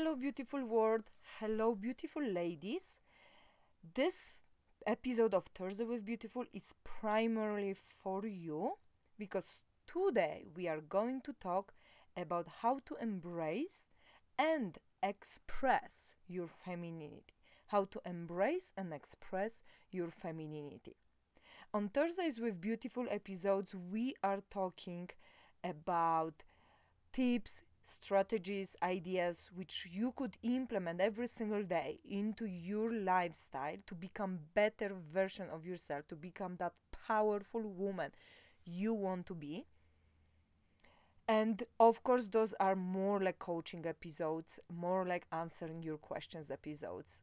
Hello, beautiful world. Hello, beautiful ladies. This episode of Thursday with Beautiful is primarily for you because today we are going to talk about how to embrace and express your femininity. How to embrace and express your femininity. On Thursdays with Beautiful episodes, we are talking about tips, strategies, ideas which you could implement every single day into your lifestyle to become better version of yourself, to become that powerful woman you want to be. And of course, those are more like coaching episodes, more like answering your questions episodes.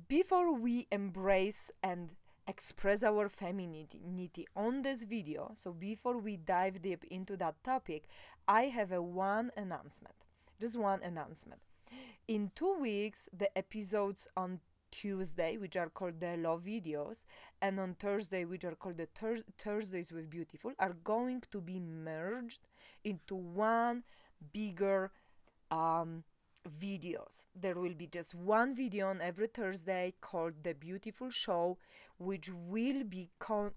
Before we embrace and express our femininity on this video, so before we dive deep into that topic, I have one announcement. Just one announcement. In 2 weeks, the episodes on Tuesday, which are called the love videos, and on Thursday, which are called the Thursdays with Beautiful, are going to be merged into one bigger videos. There will be just one video on every Thursday called The Beautiful Show, which will be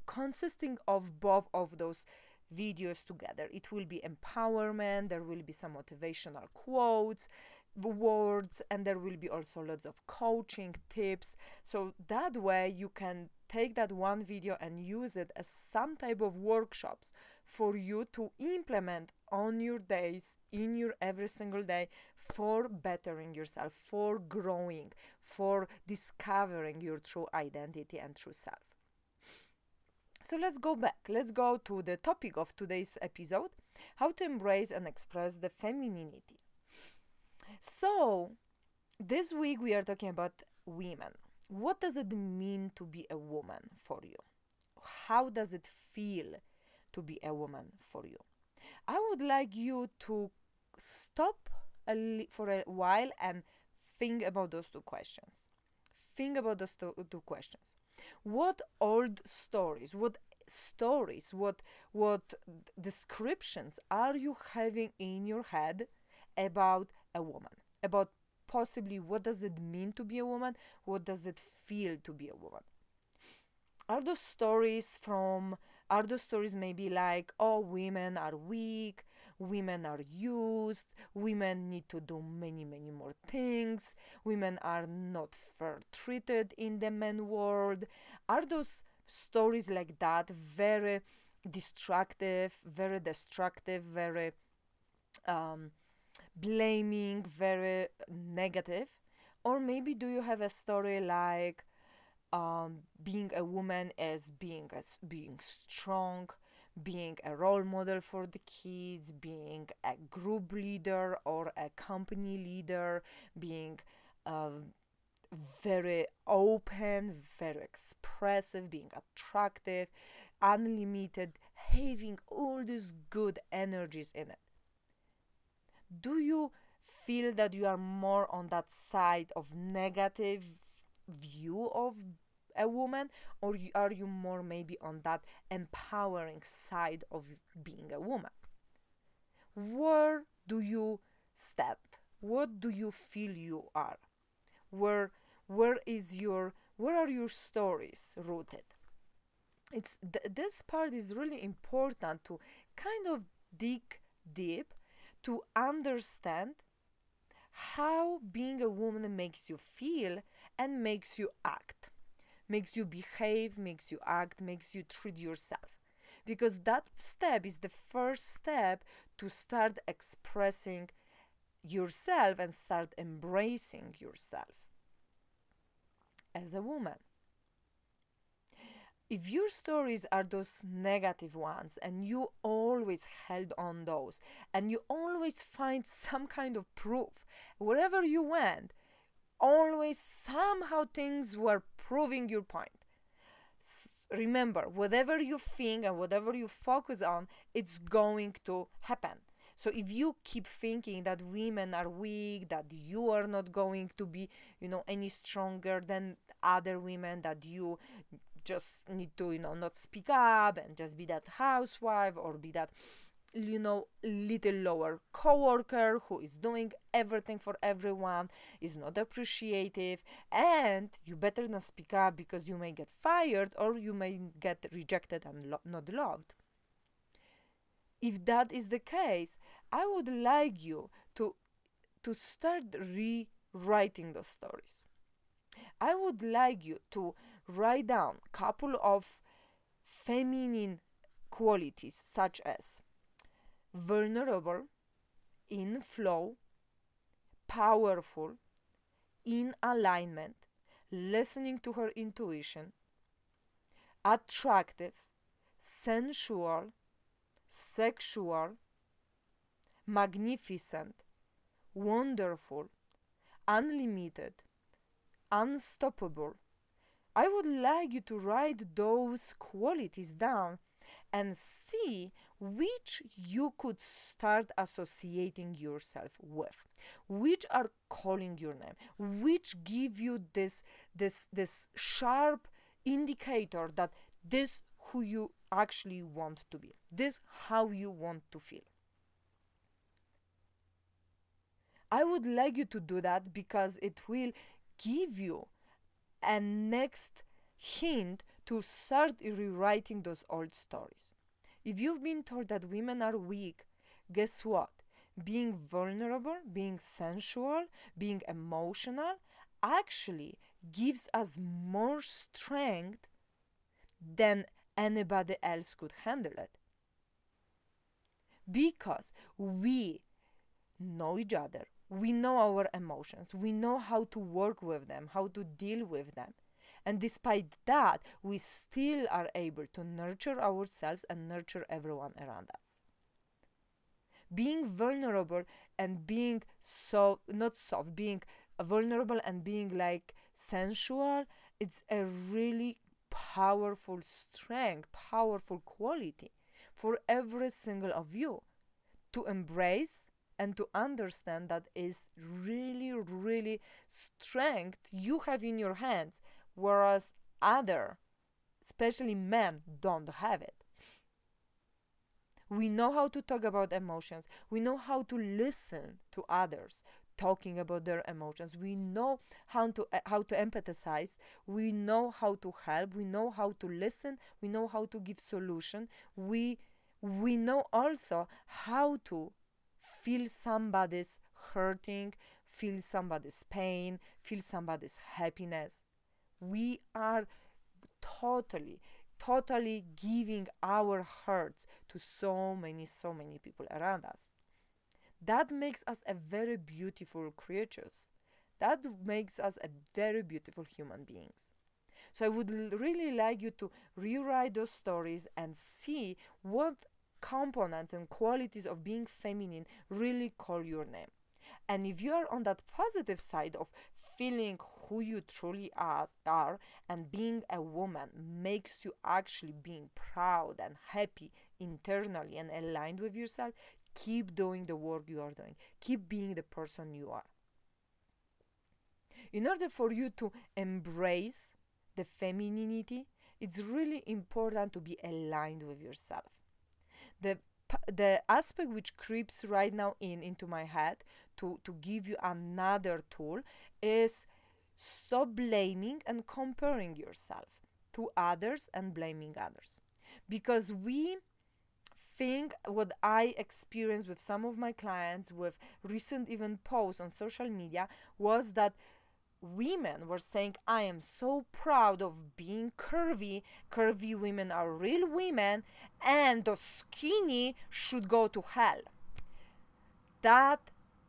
consisting of both of those videos together. It will be empowerment, there will be some motivational quotes, words, and there will be also lots of coaching tips. So that way you can take that one video and use it as some type of workshops for you to implement on your days, in your every single day, for bettering yourself, for growing, for discovering your true identity and true self. So let's go back. Let's go to the topic of today's episode, how to embrace and express the femininity. So this week we are talking about women. What does it mean to be a woman for you? How does it feel to be a woman for you? I would like you to stop for a while and think about those two questions. Think about those two questions. What old stories, what descriptions are you having in your head about a woman? About possibly what does it mean to be a woman? What does it feel to be a woman? Are those stories maybe like, oh, women are weak, women are used, women need to do many more things, women are not fair treated in the men world? Are those stories like that very destructive, very blaming, very negative? Or maybe do you have a story like being a woman as being strong, being a role model for the kids, being a group leader or a company leader, being very open, very expressive, being attractive, unlimited, having all these good energies in it? Do you feel that you are more on that side of negative view of a woman, or are you more maybe on that empowering side of being a woman? Where do you stand? What do you feel you are? Where are your stories rooted? This part is really important to kind of dig deep to understand how being a woman makes you feel and makes you act, makes you behave, makes you act, makes you treat yourself. Because that step is the first step to start expressing yourself and start embracing yourself as a woman. If your stories are those negative ones and you always held on those and you always find some kind of proof, wherever you went, always somehow things were proving your point. Remember, whatever you think and whatever you focus on, it's going to happen. So if you keep thinking that women are weak, that you are not going to be, any stronger than other women, that you just need to, not speak up and just be that housewife or be that little lower coworker who is doing everything for everyone, is not appreciative, and you better not speak up because you may get fired or you may get rejected and not loved. If that is the case, I would like you to start rewriting those stories. I would like you to write down a couple of feminine qualities such as vulnerable, in flow, powerful, in alignment, listening to her intuition, attractive, sensual, sexual, magnificent, wonderful, unlimited, unstoppable. I would like you to write those qualities down and see which you could start associating yourself with, which are calling your name, which give you this sharp indicator that this who you actually want to be, this how you want to feel. I would like you to do that because it will give you a next hint to start rewriting those old stories. If you've been told that women are weak, guess what? Being vulnerable, being sensual, being emotional actually gives us more strength than anybody else could handle it. Because we know each other, we know our emotions, we know how to work with them, how to deal with them. And despite that, we still are able to nurture ourselves and nurture everyone around us. Being vulnerable and being being vulnerable and being like sensual, it's a really powerful strength, powerful quality for every single of you to embrace and to understand that is really, really strength you have in your hands, whereas other, especially men, don't have it. We know how to talk about emotions. We know how to listen to others talking about their emotions. We know how to empathize. We know how to help. We know how to listen. We know how to give solution. We know also how to feel somebody's hurting, feel somebody's pain, feel somebody's happiness. We are totally giving our hearts to so many people around us. That makes us a very beautiful creatures. That makes us a very beautiful human beings. So I would really like you to rewrite those stories and see what components and qualities of being feminine really call your name. And if you are on that positive side of feeling who you truly are and being a woman makes you actually being proud and happy internally and aligned with yourself, keep doing the work you are doing. Keep being the person you are. In order for you to embrace the femininity, it's really important to be aligned with yourself. The aspect which creeps right now into my head to give you another tool is stop blaming and comparing yourself to others and blaming others. Because we think, what I experienced with some of my clients with recent even posts on social media, was that women were saying, I am so proud of being curvy. Curvy women are real women, and the skinny should go to hell. That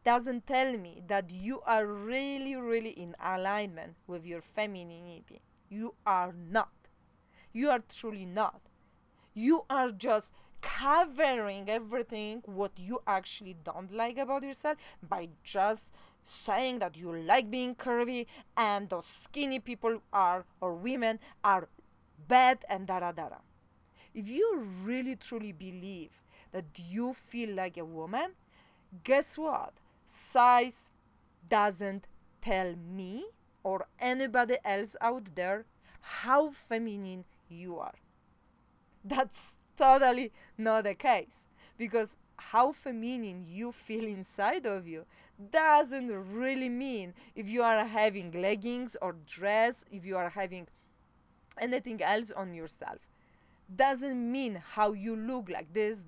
doesn't tell me that you are really in alignment with your femininity. You are not. You are truly not. You are just covering everything what you actually don't like about yourself by just saying that you like being curvy and those skinny people are, or women are, bad and da. If you really truly believe that you feel like a woman, guess what? Size doesn't tell me or anybody else out there how feminine you are. That's totally not the case. because how feminine you feel inside of you doesn't really mean if you are having leggings or dress, if you are having anything else on yourself. Doesn't mean how you look like this.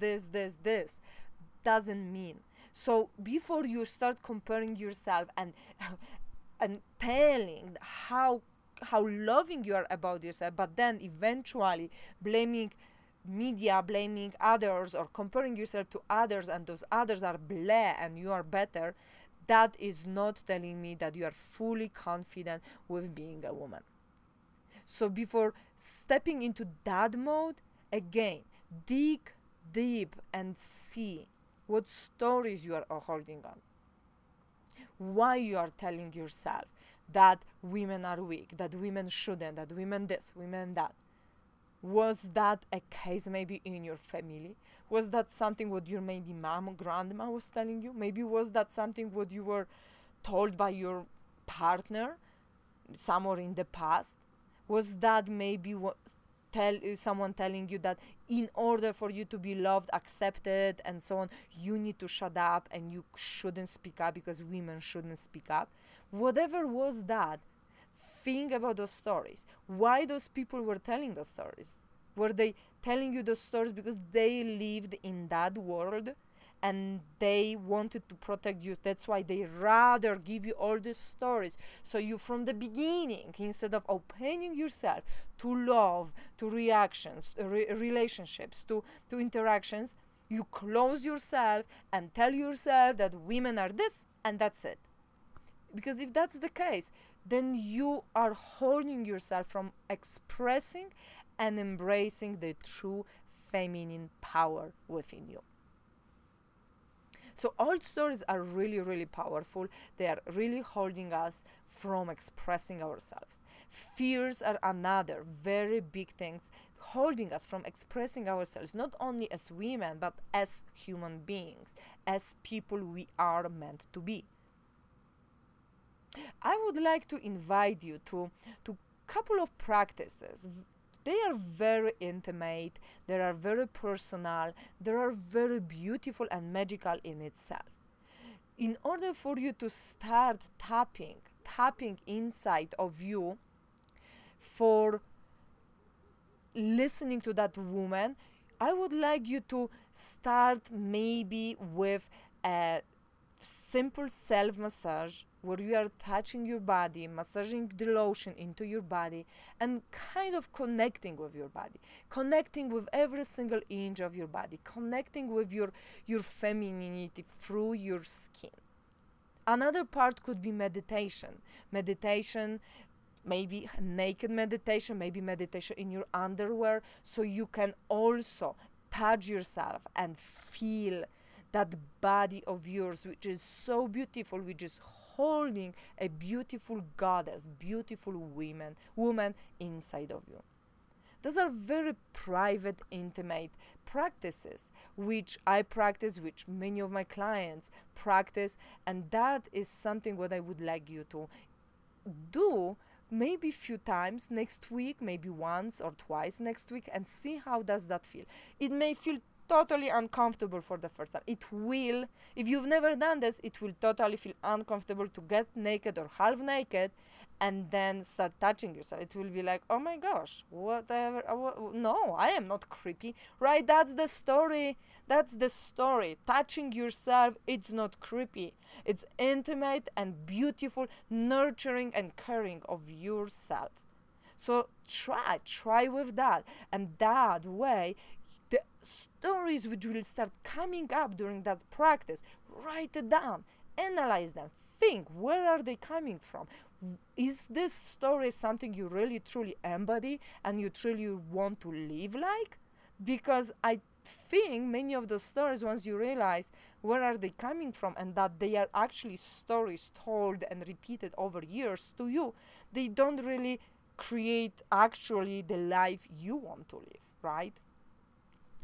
Doesn't mean. So before you start comparing yourself and and telling how loving you are about yourself, but then eventually blaming media, blaming others, or comparing yourself to others, and those others are blah and you are better, that is not telling me that you are fully confident with being a woman. So before stepping into that mode, again, dig deep and see what stories you are holding on. Why you are telling yourself that women are weak, that women shouldn't, that women this, women that. Was that a case maybe in your family? Was that something what your maybe mom or grandma was telling you? Maybe was that something what you were told by your partner somewhere in the past? Was that maybe someone telling you that in order for you to be loved, accepted, and so on, you need to shut up and you shouldn't speak up because women shouldn't speak up? Whatever was that, think about those stories. Why those people were telling those stories? Were they telling you those stories because they lived in that world and they wanted to protect you? That's why they rather give you all these stories. So you, from the beginning, instead of opening yourself to love, to reactions, relationships, to interactions, you close yourself and tell yourself that women are this and that's it. Because if that's the case, then you are holding yourself from expressing and embracing the true feminine power within you. So old stories are really, really powerful. They are really holding us from expressing ourselves. Fears are another very big things holding us from expressing ourselves, not only as women, but as human beings, as people we are meant to be. I would like to invite you to couple of practices. They are very intimate, they are very personal, they are very beautiful and magical in itself. In order for you to start tapping inside of you for listening to that woman, I would like you to start maybe with a simple self-massage where you are touching your body, massaging the lotion into your body, and kind of connecting with your body, connecting with every single inch of your body, connecting with your femininity through your skin. Another part could be meditation. Meditation, maybe naked meditation, maybe meditation in your underwear, so you can also touch yourself and feel that body of yours, which is so beautiful, which is holding a beautiful goddess, beautiful woman inside of you. Those are very private, intimate practices, which I practice, which many of my clients practice, and that is something what I would like you to do maybe a few times next week, maybe once or twice next week, and see how does that feel. It may feel totally uncomfortable for the first time. It will, if you've never done this, it will totally feel uncomfortable to get naked or half naked and then start touching yourself. It will be like, oh my gosh, whatever. No, I am not creepy, right? That's the story. That's the story. Touching yourself, it's not creepy. It's intimate and beautiful, nurturing and caring of yourself. So try with that. And that way, the stories which will start coming up during that practice, write it down, analyze them, think, where are they coming from? Is this story something you really truly embody and you truly want to live like? Because I think many of those stories, once you realize where are they coming from and that they are actually stories told and repeated over years to you, they don't really create actually the life you want to live, right?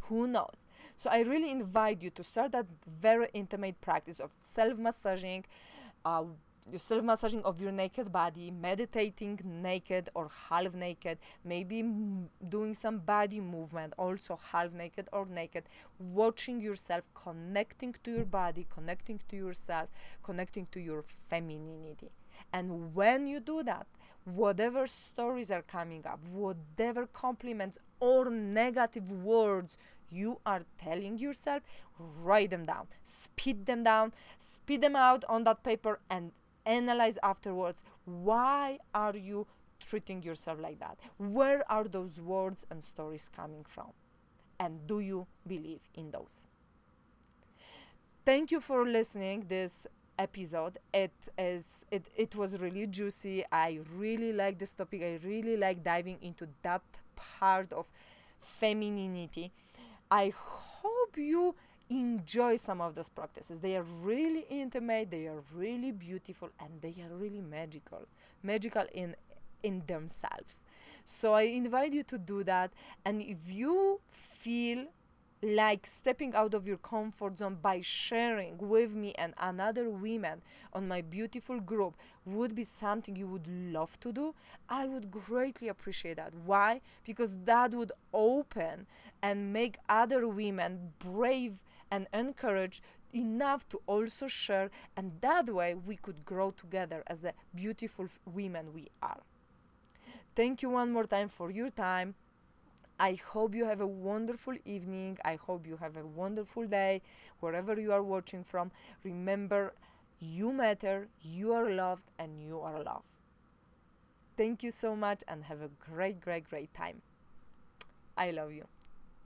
Who knows? So I really invite you to start that very intimate practice of self-massaging, self-massaging of your naked body, meditating naked or half naked, maybe doing some body movement, also half naked or naked, watching yourself, connecting to your body, connecting to yourself, connecting to your femininity. And when you do that, whatever stories are coming up, whatever compliments or negative words you are telling yourself, write them down, spit them out on that paper, and analyze afterwards. Why are you treating yourself like that? Where are those words and stories coming from? And do you believe in those? Thank you for listening this episode. It was really juicy. I really like this topic. I really like diving into that part of femininity. I hope you enjoy some of those practices. They are really intimate, they are really beautiful, and they are really magical in themselves. So I invite you to do that. And if you feel like stepping out of your comfort zone by sharing with me and another women on my beautiful group would be something you would love to do, I would greatly appreciate that. Why? Because that would open and make other women brave and encouraged enough to also share, and that way we could grow together as the beautiful women we are. Thank you one more time for your time. I hope you have a wonderful evening. I hope you have a wonderful day wherever you are watching from. Remember, you matter, you are loved, and you are loved. Thank you so much and have a great, great, great time. I love you.